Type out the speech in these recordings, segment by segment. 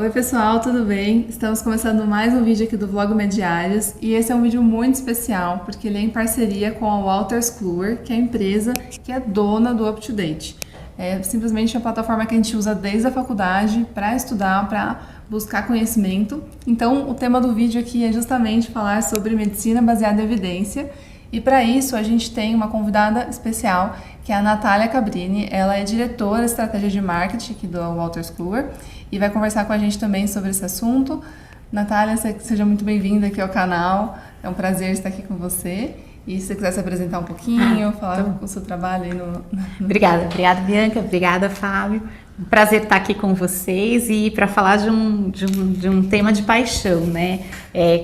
Oi pessoal, tudo bem? Estamos começando mais um vídeo aqui do Vlog Mediários e esse é um vídeo muito especial porque ele é em parceria com a Wolters Kluwer, que é a empresa que é dona do UpToDate. É simplesmente uma plataforma que a gente usa desde a faculdade para estudar, para buscar conhecimento. Então o tema do vídeo aqui é justamente falar sobre medicina baseada em evidência. E para isso a gente tem uma convidada especial, que é a Natália Cabrini. Ela é diretora de estratégia de marketing aqui do Wolters Kluwer e vai conversar com a gente também sobre esse assunto. Natália, seja muito bem-vinda aqui ao canal. É um prazer estar aqui com você. E se você quiser se apresentar um pouquinho, falar o seu trabalho aí no... Obrigada, Bianca, obrigada, Fábio. Um prazer estar aqui com vocês e para falar de um tema de paixão, né?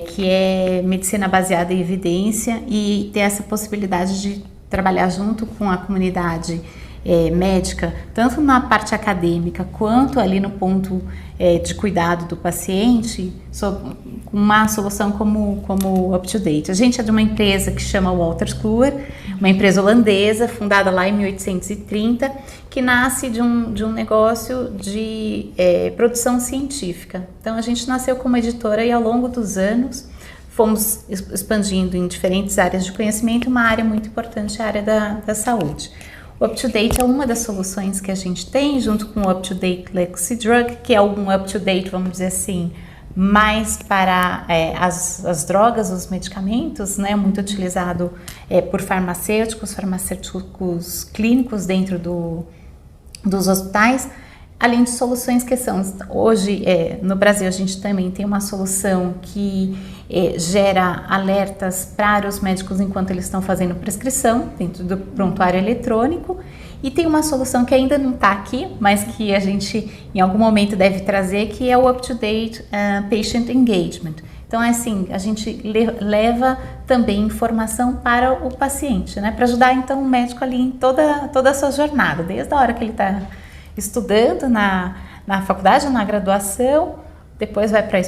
Que é medicina baseada em evidência e ter essa possibilidade de trabalhar junto com a comunidade médica, tanto na parte acadêmica quanto ali no ponto de cuidado do paciente, com uma solução como o UpToDate. A gente é de uma empresa que chama Wolters Kluwer, uma empresa holandesa, fundada lá em 1830, que nasce de um negócio de produção científica. Então a gente nasceu como editora e ao longo dos anos fomos expandindo em diferentes áreas de conhecimento, uma área muito importante, a área da saúde. O UpToDate é uma das soluções que a gente tem, junto com o UpToDate Legacy Drug, que é um UpToDate, vamos dizer assim, mais para as drogas, os medicamentos, né, muito utilizado por farmacêuticos clínicos dentro dos hospitais, além de soluções que são, hoje no Brasil a gente também tem uma solução que gera alertas para os médicos enquanto eles estão fazendo prescrição dentro do prontuário eletrônico, e tem uma solução que ainda não está aqui, mas que a gente em algum momento deve trazer, que é o UpToDate Patient Engagement. Então assim, a gente leva também informação para o paciente, né, para ajudar então o médico ali em toda a sua jornada, desde a hora que ele está estudando na faculdade, na graduação, depois vai para a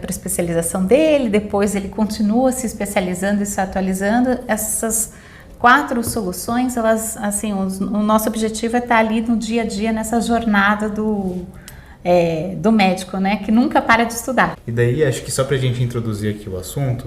especialização dele, depois ele continua se especializando e se atualizando. Essas 4 soluções, elas, assim, o nosso objetivo é estar ali no dia a dia, nessa jornada do médico, né, que nunca para de estudar. E daí, acho que só para a gente introduzir aqui o assunto,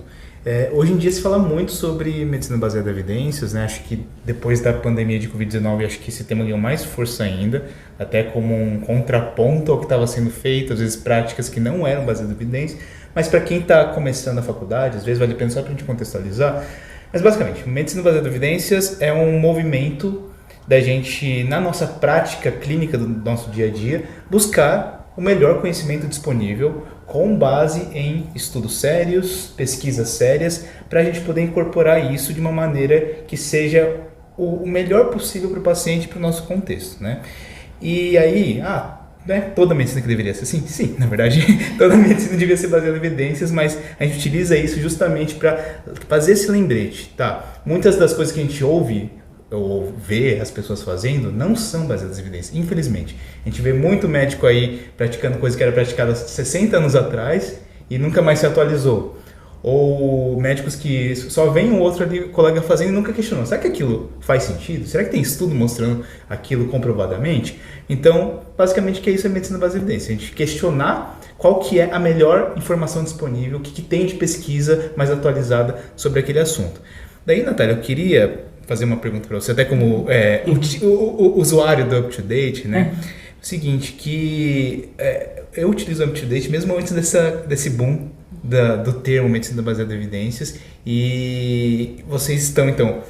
hoje em dia se fala muito sobre medicina baseada em evidências, né? Acho que depois da pandemia de Covid-19, acho que esse tema ganhou mais força ainda, até como um contraponto ao que estava sendo feito, às vezes práticas que não eram baseadas em evidências, mas para quem está começando a faculdade, às vezes vale a pena só para a gente contextualizar. Mas basicamente, medicina baseada em evidências é um movimento da gente, na nossa prática clínica do nosso dia a dia, buscar o melhor conhecimento disponível com base em estudos sérios, pesquisas sérias, para a gente poder incorporar isso de uma maneira que seja o melhor possível para o paciente e para o nosso contexto, né? E aí, né, toda medicina que deveria ser assim? Sim, na verdade, toda medicina devia ser baseada em evidências, mas a gente utiliza isso justamente para fazer esse lembrete, tá? Muitas das coisas que a gente ouve ou vê as pessoas fazendo não são baseadas em evidências, infelizmente. A gente vê muito médico aí praticando coisa que era praticada 60 anos atrás e nunca mais se atualizou. Ou médicos que só vem um outro ali, colega fazendo e nunca questionou. Será que aquilo faz sentido? Será que tem estudo mostrando aquilo comprovadamente? Então, basicamente, que isso é medicina baseada em evidência. A gente questionar qual que é a melhor informação disponível, o que tem de pesquisa mais atualizada sobre aquele assunto. Daí, Natália, eu queria fazer uma pergunta para você, até como o usuário do UpToDate, né? O seguinte, que eu utilizo o UpToDate mesmo antes desse boom do termo medicina baseada em evidências, e vocês estão, então,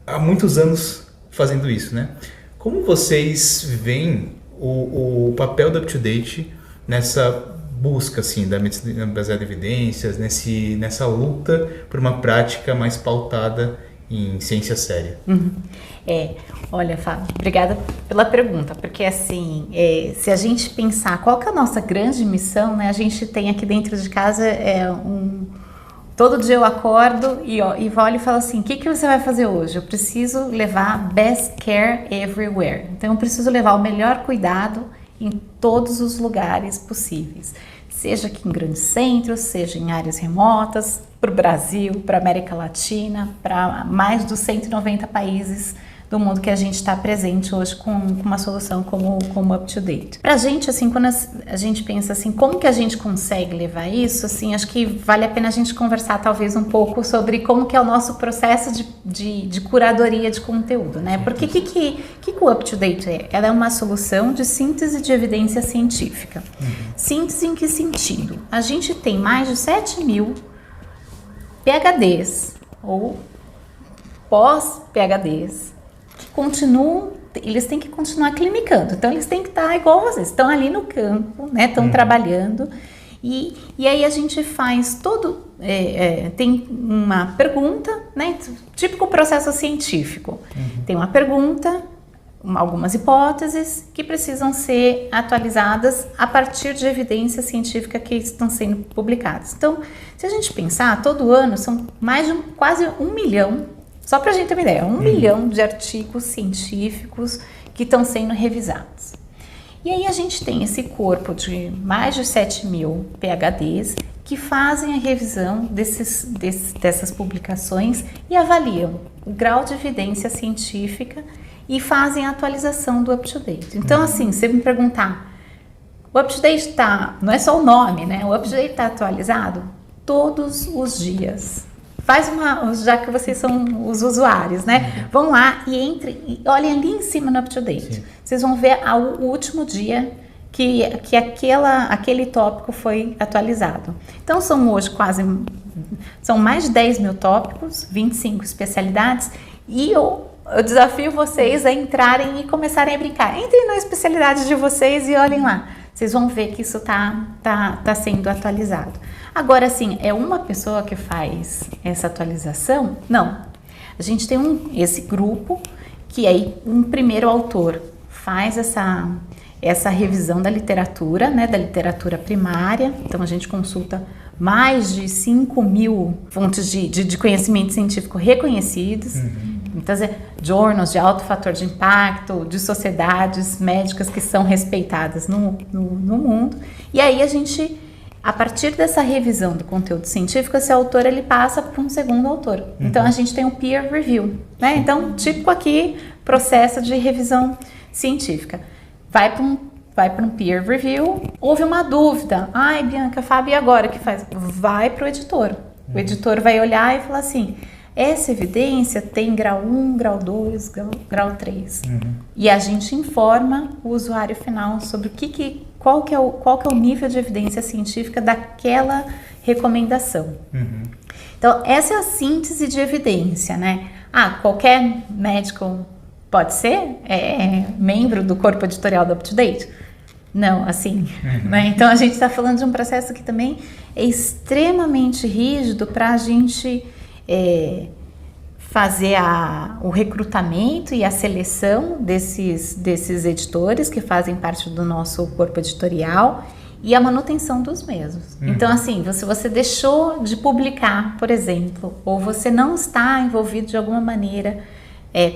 há muitos anos fazendo isso, né? Como vocês veem o papel do UpToDate nessa busca, assim, da medicina baseada em evidências, nessa luta por uma prática mais pautada em ciência séria? Olha, Fábio, obrigada pela pergunta, porque assim, se a gente pensar qual que é a nossa grande missão, né, a gente tem aqui dentro de casa todo dia eu acordo e olho e falo assim, o que você vai fazer hoje? Eu preciso levar best care everywhere, então eu preciso levar o melhor cuidado em todos os lugares possíveis, seja aqui em grandes centros, seja em áreas remotas, para o Brasil, para a América Latina, para mais dos 190 países do mundo que a gente está presente hoje com uma solução como o UpToDate. Para a gente, assim, quando a gente pensa assim, como que a gente consegue levar isso, assim, acho que vale a pena a gente conversar talvez um pouco sobre como que é o nosso processo de curadoria de conteúdo, né? Porque que o UpToDate é? Ela é uma solução de síntese de evidência científica. Síntese em que sentido? A gente tem mais de 7.000 PhDs ou pós-PhDs que continuam, eles têm que continuar clinicando, então eles têm que estar igual vocês, estão ali no campo, né, estão trabalhando, e aí a gente faz tem uma pergunta, né, típico processo científico, tem uma pergunta, algumas hipóteses que precisam ser atualizadas a partir de evidência científica que estão sendo publicadas. Então, se a gente pensar, todo ano são mais de quase 1 milhão, só para a gente ter uma ideia, 1 milhão de artigos científicos que estão sendo revisados. E aí a gente tem esse corpo de mais de 7.000 PhDs que fazem a revisão dessas publicações e avaliam o grau de evidência científica e fazem a atualização do UpToDate. Então, assim, se você me perguntar, o UpToDate não é só o nome, né? O UpToDate está atualizado todos os dias. Já que vocês são os usuários, né? Vão lá e entrem e olhem ali em cima no UpToDate. Vocês vão ver o último dia que aquele tópico foi atualizado. Então, são mais de 10.000 tópicos, 25 especialidades, e eu desafio vocês a entrarem e começarem a brincar. Entrem na especialidade de vocês e olhem lá. Vocês vão ver que isso tá sendo atualizado. Agora, assim, é uma pessoa que faz essa atualização? Não. A gente tem esse grupo que aí um primeiro autor faz essa revisão da literatura, né, da literatura primária. Então, a gente consulta mais de 5.000 fontes de conhecimento científico reconhecidos. Então, journals de alto fator de impacto, de sociedades médicas que são respeitadas no mundo. E aí a partir dessa revisão do conteúdo científico, esse autor ele passa para um segundo autor. Então, a gente tem o peer review, né? Então, típico aqui, processo de revisão científica. Vai para um peer review, houve uma dúvida. Ai, Bianca, Fábio, e agora o que faz? Vai para o editor. O editor vai olhar e falar assim, essa evidência tem grau 1, grau 2, grau 3. E a gente informa o usuário final sobre qual que é o nível de evidência científica daquela recomendação. Então, essa é a síntese de evidência, né? Qualquer médico pode ser membro do corpo editorial do UpToDate? Não, assim, né? Então a gente está falando de um processo que também é extremamente rígido para a gente fazer o recrutamento e a seleção desses editores que fazem parte do nosso corpo editorial e a manutenção dos mesmos. Então, assim, se você deixou de publicar, por exemplo, ou você não está envolvido de alguma maneira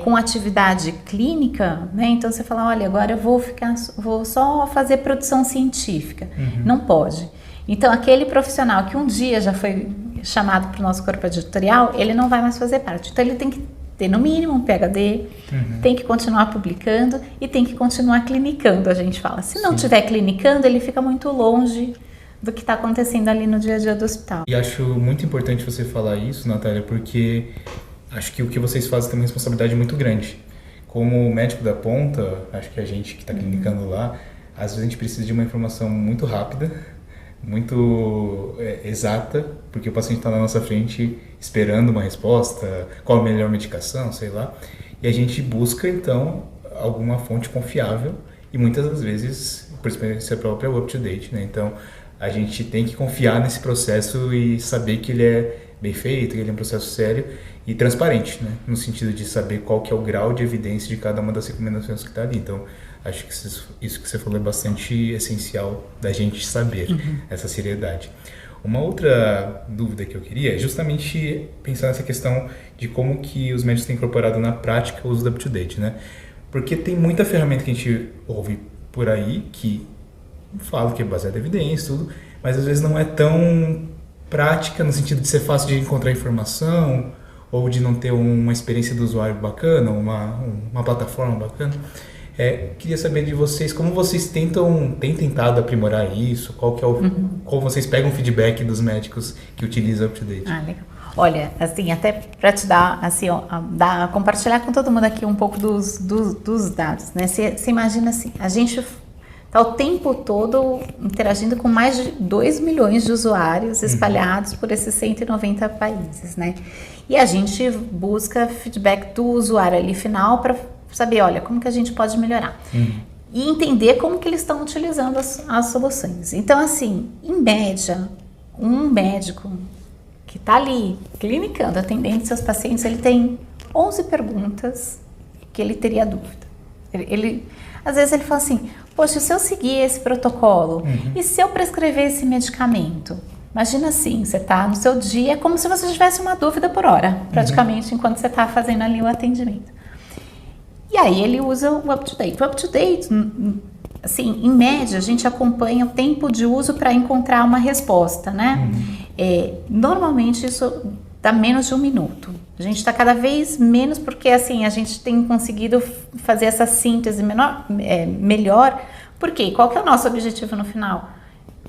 com atividade clínica, né? Então você fala, olha, agora eu vou só fazer produção científica. Não pode. Então, aquele profissional que um dia já foi chamado para o nosso corpo editorial, ele não vai mais fazer parte. Então, ele tem que ter, no mínimo, um PhD, tem que continuar publicando e tem que continuar clinicando, a gente fala. Se não estiver clinicando, ele fica muito longe do que está acontecendo ali no dia a dia do hospital. E acho muito importante você falar isso, Natália, porque acho que o que vocês fazem tem uma responsabilidade muito grande. Como médico da ponta, acho que a gente que está clinicando lá, às vezes a gente precisa de uma informação muito rápida, muito exata, porque o paciente está na nossa frente esperando uma resposta, qual a melhor medicação, sei lá, e a gente busca então alguma fonte confiável e muitas das vezes, por experiência própria, é o UpToDate, né? Então a gente tem que confiar nesse processo e saber que ele é bem feito, que ele é um processo sério e transparente, né? No sentido de saber qual que é o grau de evidência de cada uma das recomendações que está ali. Então, acho que isso que você falou é bastante essencial da gente saber, essa seriedade. Uma outra dúvida que eu queria é justamente pensar nessa questão de como que os médicos têm incorporado na prática o uso do UpToDate, né? Porque tem muita ferramenta que a gente ouve por aí que fala que é baseada em evidência e tudo, mas às vezes não é tão prática no sentido de ser fácil de encontrar informação ou de não ter uma experiência do usuário bacana, uma plataforma bacana. Queria saber de vocês, como vocês têm tentado aprimorar isso, qual vocês pegam feedback dos médicos que utilizam UpToDate? Legal. Olha, assim, até para te dar, assim, compartilhar com todo mundo aqui um pouco dos dados, né? Você imagina assim, a gente está o tempo todo interagindo com mais de 2 milhões de usuários espalhados por esses 190 países, né? E a gente busca feedback do usuário ali final para saber, olha, como que a gente pode melhorar. E entender como que eles estão utilizando as soluções. Então, assim, em média, um médico que está ali, clinicando, atendendo seus pacientes, ele tem 11 perguntas que ele teria dúvida. Às vezes ele fala assim, poxa, se eu seguir esse protocolo, e se eu prescrever esse medicamento? Imagina assim, você está no seu dia, é como se você tivesse uma dúvida por hora, praticamente, enquanto você está fazendo ali o atendimento. E aí ele usa o UpToDate. O UpToDate, assim, em média, a gente acompanha o tempo de uso para encontrar uma resposta, né? Normalmente isso dá menos de 1 minuto. A gente está cada vez menos porque, assim, a gente tem conseguido fazer essa síntese melhor. Por quê? Qual que é o nosso objetivo no final?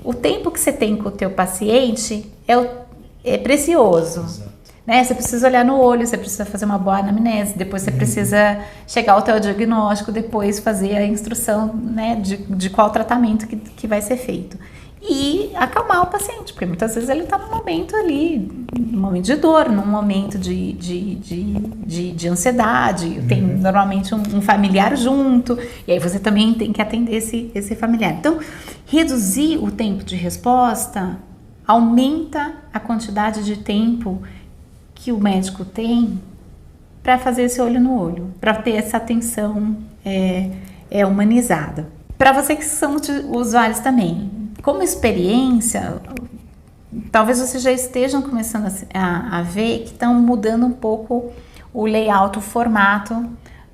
O tempo que você tem com o teu paciente é precioso. Exato. Né? Você precisa olhar no olho, você precisa fazer uma boa anamnese, depois você precisa chegar ao teu diagnóstico, depois fazer a instrução, né, de qual tratamento que vai ser feito. E acalmar o paciente, porque muitas vezes ele está num momento ali, num momento de dor, num momento de ansiedade, tem normalmente um familiar junto, e aí você também tem que atender esse familiar. Então, reduzir o tempo de resposta aumenta a quantidade de tempo que o médico tem para fazer esse olho no olho, para ter essa atenção humanizada. Para vocês que são usuários também, como experiência, talvez vocês já estejam começando a ver que estão mudando um pouco o layout, o formato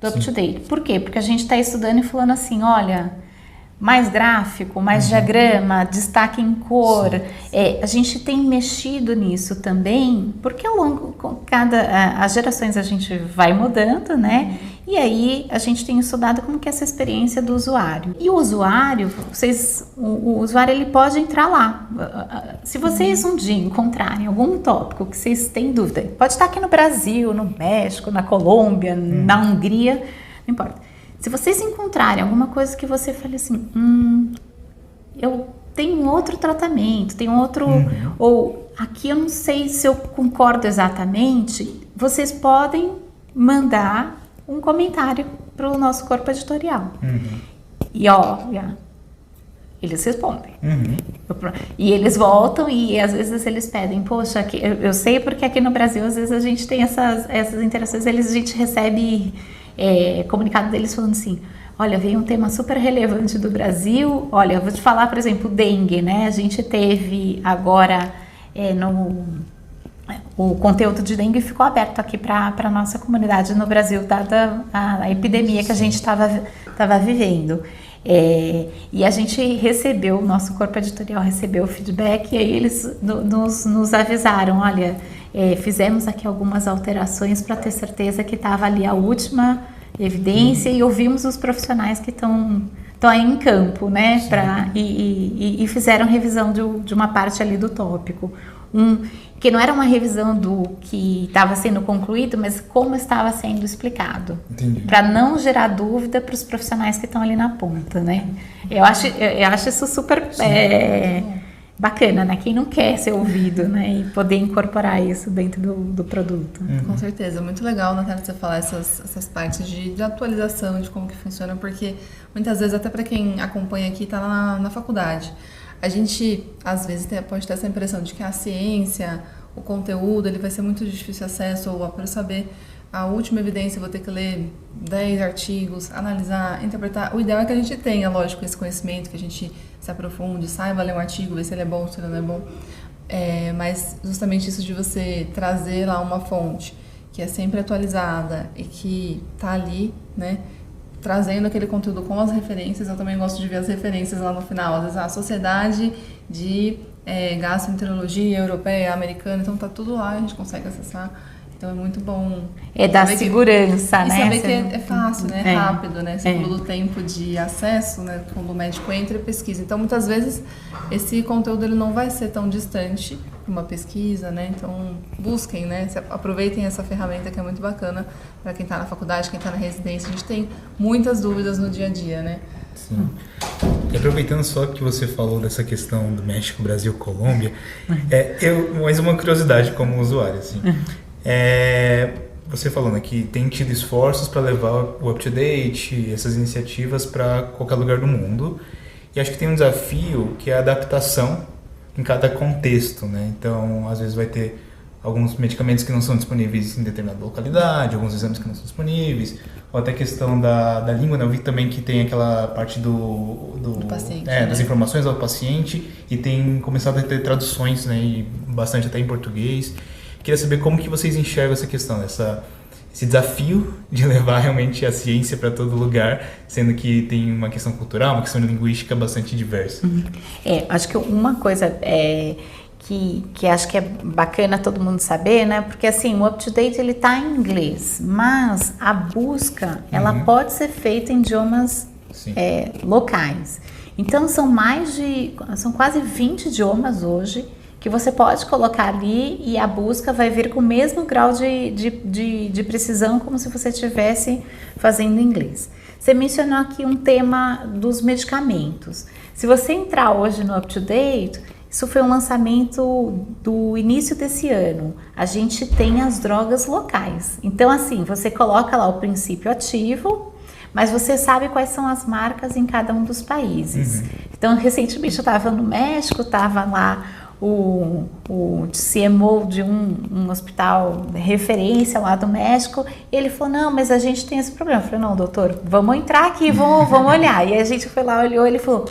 do UpToDate. Por quê? Porque a gente está estudando e falando assim, olha, mais gráfico, mais diagrama, destaque em cor. A gente tem mexido nisso também, porque ao longo, as gerações a gente vai mudando, né? E aí a gente tem estudado como que é essa experiência do usuário. E o usuário, o usuário ele pode entrar lá. Se vocês um dia encontrarem algum tópico que vocês têm dúvida, pode estar aqui no Brasil, no México, na Colômbia, na Hungria, não importa. Se vocês encontrarem alguma coisa que você fale assim, eu tenho um outro tratamento, tem outro, ou aqui eu não sei se eu concordo exatamente, vocês podem mandar um comentário para o nosso corpo editorial. E olha, eles respondem. E eles voltam e às vezes eles pedem, poxa, eu sei porque aqui no Brasil às vezes a gente tem essas interações, a gente recebe comunicado deles falando assim, olha, veio um tema super relevante do Brasil, olha, eu vou te falar, por exemplo, dengue, né? A gente teve agora o conteúdo de dengue ficou aberto aqui para a nossa comunidade no Brasil, dada a epidemia que a gente estava vivendo. E a gente recebeu, o nosso corpo editorial recebeu o feedback e aí eles nos avisaram, olha, fizemos aqui algumas alterações para ter certeza que estava ali a última evidência e ouvimos os profissionais que estão aí em campo, né, e fizeram revisão de uma parte ali do tópico. Que não era uma revisão do que estava sendo concluído, mas como estava sendo explicado. Para não gerar dúvida para os profissionais que estão ali na ponta, né? Eu acho isso super bacana, né? Quem não quer ser ouvido, né? E poder incorporar isso dentro do produto. Com certeza. Muito legal, Natália, você falar essas partes de atualização, de como que funciona, porque muitas vezes, até para quem acompanha aqui, está na faculdade. A gente, às vezes, pode ter essa impressão de que a ciência, o conteúdo, ele vai ser muito de difícil acesso, ou para saber a última evidência, eu vou ter que ler 10 artigos, analisar, interpretar. O ideal é que a gente tenha, lógico, esse conhecimento, que a gente se aprofunde, saiba ler um artigo, ver se ele é bom, se ele não é bom. Mas justamente isso de você trazer lá uma fonte que é sempre atualizada e que está ali, né? Trazendo aquele conteúdo com as referências. Eu também gosto de ver as referências lá no final. Às vezes a Sociedade de Gastroenterologia Europeia, Americana, então tá tudo lá, a gente consegue acessar. Então é muito bom. É da segurança, e né? saber que é fácil, né? É rápido, né? Você falou do tempo de acesso, né? Quando o médico entra e pesquisa. Então, muitas vezes, esse conteúdo ele não vai ser tão distante de uma pesquisa, né? Então, busquem, né? Aproveitem essa ferramenta que é muito bacana para quem está na faculdade, quem está na residência. A gente tem muitas dúvidas no dia a dia, né? Sim. E aproveitando só que você falou dessa questão do México, Brasil, Colômbia, mais uma curiosidade como usuário, assim. Você falou, né, que tem tido esforços para levar o up-to-date, essas iniciativas para qualquer lugar do mundo. E acho que tem um desafio que é a adaptação em cada contexto, né? Então, às vezes vai ter alguns medicamentos que não são disponíveis em determinada localidade, alguns exames que não são disponíveis, ou até a questão da língua, né? Eu vi também que tem aquela parte do paciente, das informações ao paciente, e tem começado a ter traduções, né? E bastante até em português. Queria saber como que vocês enxergam essa questão, esse desafio de levar realmente a ciência para todo lugar, sendo que tem uma questão cultural, uma questão linguística bastante diversa. Acho que uma coisa que acho que é bacana todo mundo saber, né? Porque assim, o UpToDate ele tá em inglês, mas a busca ela pode ser feita em idiomas locais. Então são quase 20 idiomas hoje que você pode colocar ali e a busca vai vir com o mesmo grau de precisão como se você estivesse fazendo em inglês. Você mencionou aqui um tema dos medicamentos. Se você entrar hoje no UpToDate, isso foi um lançamento do início desse ano. A gente tem as drogas locais. Então, assim, você coloca lá o princípio ativo, mas você sabe quais são as marcas em cada um dos países. Então, recentemente eu estava no México, estava lá o CMO de um hospital de referência lá do México, e ele falou, não, mas a gente tem esse problema. Eu falei, não, doutor, vamos entrar aqui, vamos olhar. E a gente foi lá, olhou, ele falou,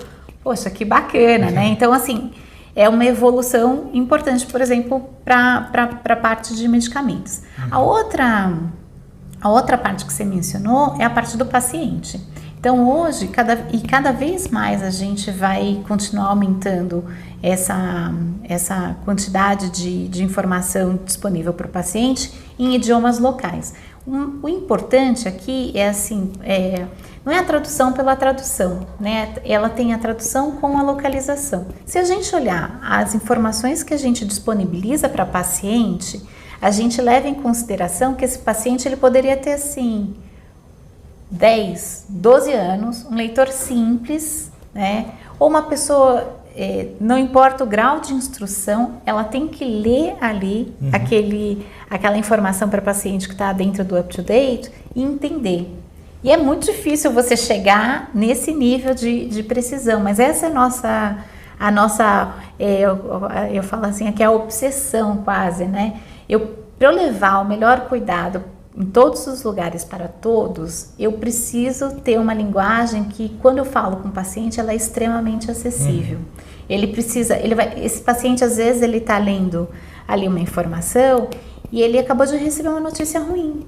poxa, que bacana, né? Então, assim, é uma evolução importante, por exemplo, para a parte de medicamentos. A outra parte que você mencionou é a parte do paciente. Então, hoje, cada vez mais a gente vai continuar aumentando essa quantidade de informação disponível para o paciente em idiomas locais. O importante aqui é assim, não é a tradução pela tradução, né? Ela tem a tradução com a localização. Se a gente olhar as informações que a gente disponibiliza para paciente, a gente leva em consideração que esse paciente ele poderia ter assim 10, 12 anos, um leitor simples, né? Ou uma pessoa, não importa o grau de instrução, ela tem que ler ali aquela informação para o paciente que está dentro do UpToDate e entender. E é muito difícil você chegar nesse nível de precisão, mas essa é a nossa eu falo assim, aqui é a obsessão quase, né? Para eu levar o melhor cuidado em todos os lugares para todos, eu preciso ter uma linguagem que, quando eu falo com o paciente, ela é extremamente acessível. Esse paciente, às vezes, ele está lendo ali uma informação e ele acabou de receber uma notícia ruim.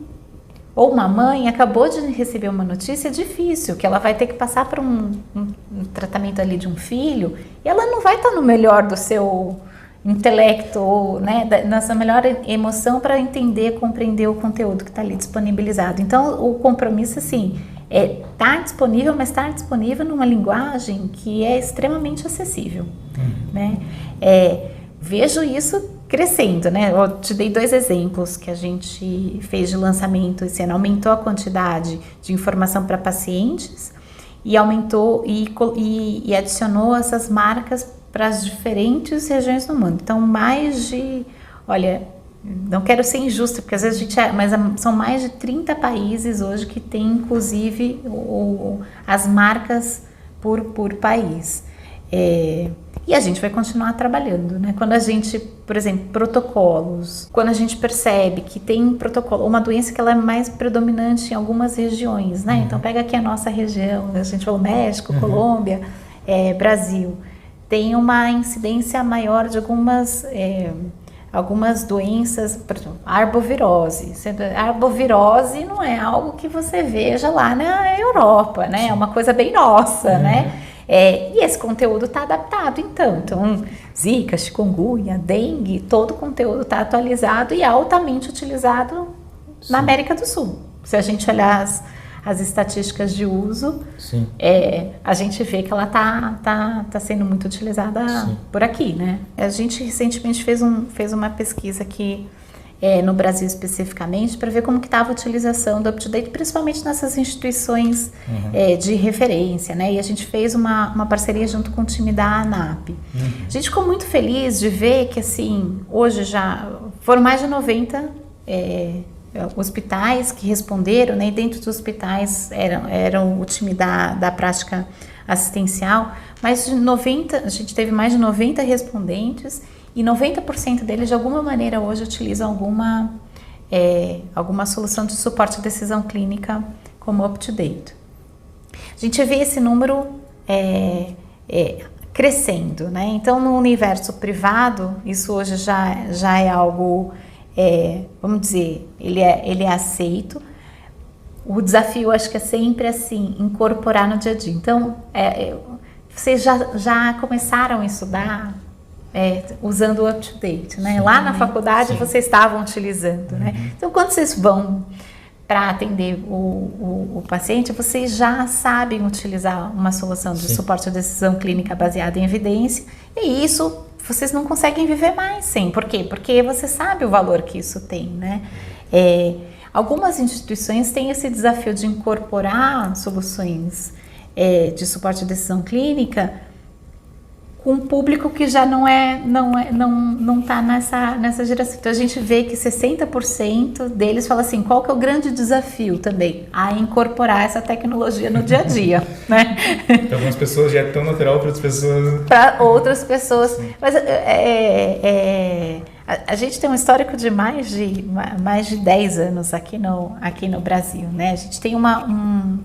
Ou uma mãe acabou de receber uma notícia difícil, que ela vai ter que passar por um tratamento ali de um filho, e ela não vai estar no melhor do seu intelecto, né, nossa melhor emoção para entender, compreender o conteúdo que está ali disponibilizado. Então, o compromisso, assim, tá disponível, mas está disponível numa linguagem que é extremamente acessível, né? Vejo isso crescendo, né? Eu te dei 2 exemplos que a gente fez de lançamento esse ano. Aumentou a quantidade de informação para pacientes e aumentou e adicionou essas marcas para as diferentes regiões do mundo. Então, não quero ser injusta, porque às vezes mas são mais de 30 países hoje que tem, inclusive, as marcas por país. E a gente vai continuar trabalhando, né? Quando a gente, por exemplo, protocolos, quando a gente percebe que tem protocolo, uma doença que ela é mais predominante em algumas regiões, né? Então, pega aqui a noxa região, a gente falou México, Colômbia, Brasil. Tem uma incidência maior de algumas doenças, por exemplo, arbovirose. Arbovirose não é algo que você veja lá na Europa, né? É uma coisa bem nossa, né? E esse conteúdo está adaptado, então Zika, chikungunya, dengue, todo o conteúdo está atualizado e altamente utilizado na América do Sul. Se a gente olhar as estatísticas de uso, a gente vê que ela tá sendo muito utilizada por aqui, né? A gente recentemente fez uma pesquisa aqui no Brasil especificamente para ver como que estava a utilização do UpToDate, principalmente nessas instituições de referência, né? E a gente fez uma parceria junto com o time da ANAP. A gente ficou muito feliz de ver que, assim, hoje já foram mais de 90 hospitais que responderam, né? E dentro dos hospitais eram o time da prática assistencial, a gente teve mais de 90 respondentes e 90% deles de alguma maneira hoje utilizam alguma solução de suporte à decisão clínica como UpToDate. A gente vê esse número crescendo, né? Então, no universo privado, isso hoje já é algo, vamos dizer, ele é aceito. O desafio, acho que é sempre assim, incorporar no dia a dia. Então, vocês já começaram a estudar usando o UpToDate, né? Lá na faculdade vocês estavam utilizando, né? Então, quando vocês vão para atender o paciente, vocês já sabem utilizar uma solução de suporte à decisão clínica baseada em evidência, e isso vocês não conseguem viver mais sem. Por quê? Porque você sabe o valor que isso tem, né? Algumas instituições têm esse desafio de incorporar soluções de suporte à decisão clínica com um público que já não está nessa geração. Então a gente vê que 60% deles fala assim, qual que é o grande desafio também? A incorporar essa tecnologia no dia a dia, né? Para algumas pessoas já é tão natural, para outras pessoas... Para outras pessoas. Mas a gente tem um histórico de mais de 10 anos aqui no Brasil, né? A gente tem uma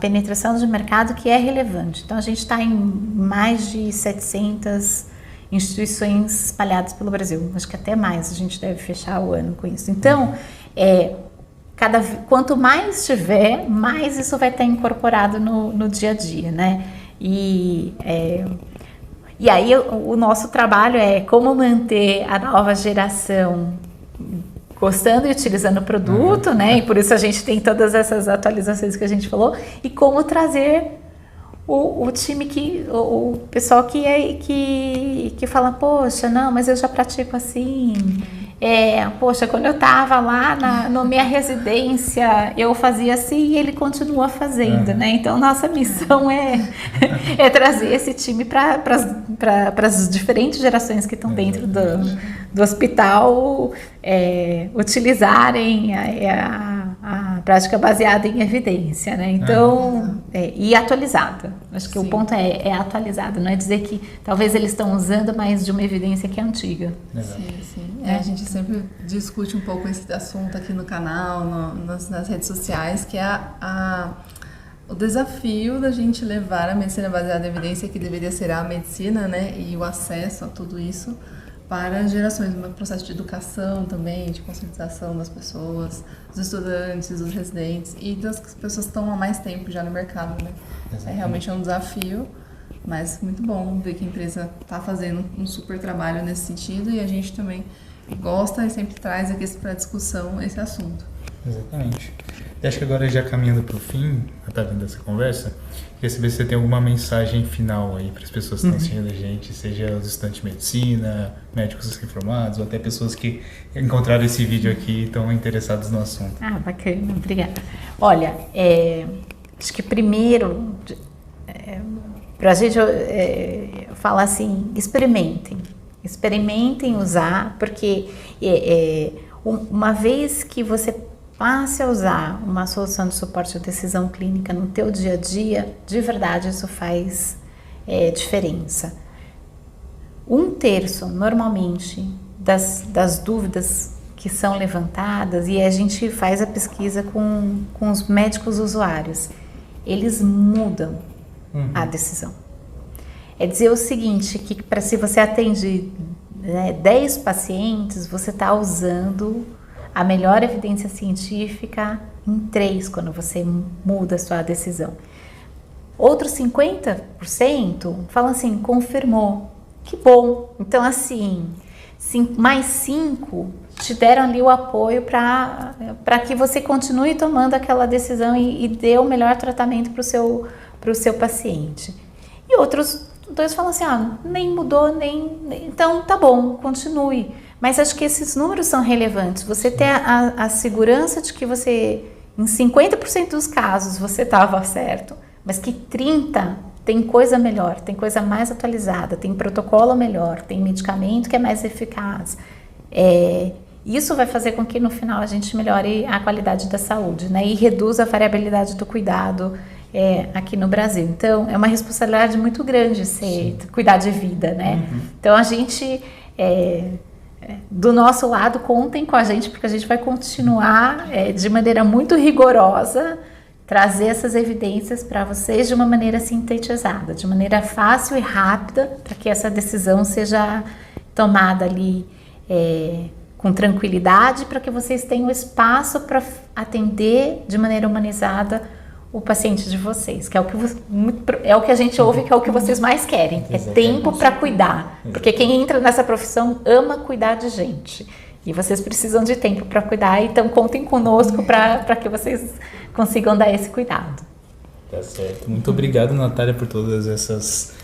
penetração de mercado que é relevante. Então, a gente está em mais de 700 instituições espalhadas pelo Brasil. Acho que até mais, a gente deve fechar o ano com isso. Então, quanto mais tiver, mais isso vai estar incorporado no dia a dia, né? E aí, o nosso trabalho é como manter a nova geração gostando e utilizando o produto, né? E por isso a gente tem todas essas atualizações que a gente falou. E como trazer o time o pessoal que fala, poxa, não, mas eu já pratico assim. Poxa, quando eu estava lá na minha residência, eu fazia assim e ele continua fazendo, né? Então, nossa missão é trazer esse time para as diferentes gerações que estão dentro do hospital utilizarem a prática baseada em evidência, né? Então, e atualizada. Acho que o ponto é atualizado, não é dizer que talvez eles estão usando, mas de uma evidência que é antiga. Sim. A gente sempre discute um pouco esse assunto aqui no canal, nas redes sociais, que é o desafio da gente levar a medicina baseada em evidência, que deveria ser a medicina, né, e o acesso a tudo isso para gerações, um processo de educação também, de conscientização das pessoas, dos estudantes, dos residentes e das pessoas que estão há mais tempo já no mercado, né? Realmente um desafio, mas muito bom ver que a empresa está fazendo um super trabalho nesse sentido e a gente também gosta e sempre traz aqui para discussão esse assunto. Exatamente. E acho que agora, já caminhando para o fim, dessa conversa, queria saber se você tem alguma mensagem final aí para as pessoas que estão assistindo a gente, seja os estudantes de medicina, médicos recém-formados, ou até pessoas que encontraram esse vídeo aqui e estão interessados no assunto. Bacana, obrigada. Olha, acho que primeiro, para a gente falar assim, experimentem usar, porque uma vez que você passe a usar uma solução de suporte à decisão clínica no teu dia a dia, de verdade isso faz diferença. 1/3 normalmente das dúvidas que são levantadas, e a gente faz a pesquisa com os médicos usuários, eles mudam a decisão. É dizer o seguinte, que se você atende 10 pacientes, você está usando a melhor evidência científica em 3 quando você muda a sua decisão. Outros 50% falam assim, confirmou, que bom. Então assim, mais 5 te deram ali o apoio para que você continue tomando aquela decisão e dê o melhor tratamento para o seu paciente. E outros 2 falam assim, nem mudou, então tá bom, continue. Mas acho que esses números são relevantes. Você ter a segurança de que você, em 50% dos casos, você estava certo, mas que 30% tem coisa melhor, tem coisa mais atualizada, tem protocolo melhor, tem medicamento que é mais eficaz. Isso vai fazer com que no final a gente melhore a qualidade da saúde, né? E reduza a variabilidade do cuidado aqui no Brasil. Então, é uma responsabilidade muito grande cuidar de vida, né? Uhum. Então, a gente, do nosso lado, contem com a gente, porque a gente vai continuar de maneira muito rigorosa trazer essas evidências para vocês de uma maneira sintetizada, de maneira fácil e rápida, para que essa decisão seja tomada ali com tranquilidade, para que vocês tenham espaço para atender de maneira humanizada o paciente de vocês, que é o que a gente ouve, que é o que vocês mais querem, é tempo para cuidar, porque quem entra nessa profissão ama cuidar de gente, e vocês precisam de tempo para cuidar, então contem conosco para que vocês consigam dar esse cuidado. Tá certo. Muito obrigado, Natália, por todas essas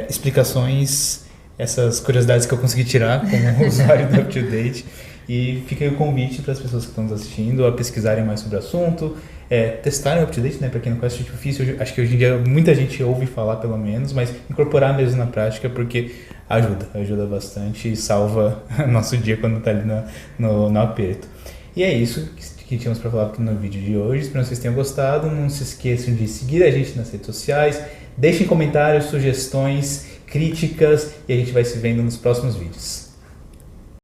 explicações, essas curiosidades que eu consegui tirar como usuário do UpToDate. E fica aí o convite para as pessoas que estão nos assistindo a pesquisarem mais sobre o assunto, testarem o UpToDate, né? Para quem não conhece o artifício, acho que hoje em dia muita gente ouve falar pelo menos, mas incorporar mesmo na prática, porque ajuda bastante e salva nosso dia quando está ali no aperto. E é isso que tínhamos para falar aqui no vídeo de hoje. Espero que vocês tenham gostado. Não se esqueçam de seguir a gente nas redes sociais, deixem comentários, sugestões, críticas, e a gente vai se vendo nos próximos vídeos.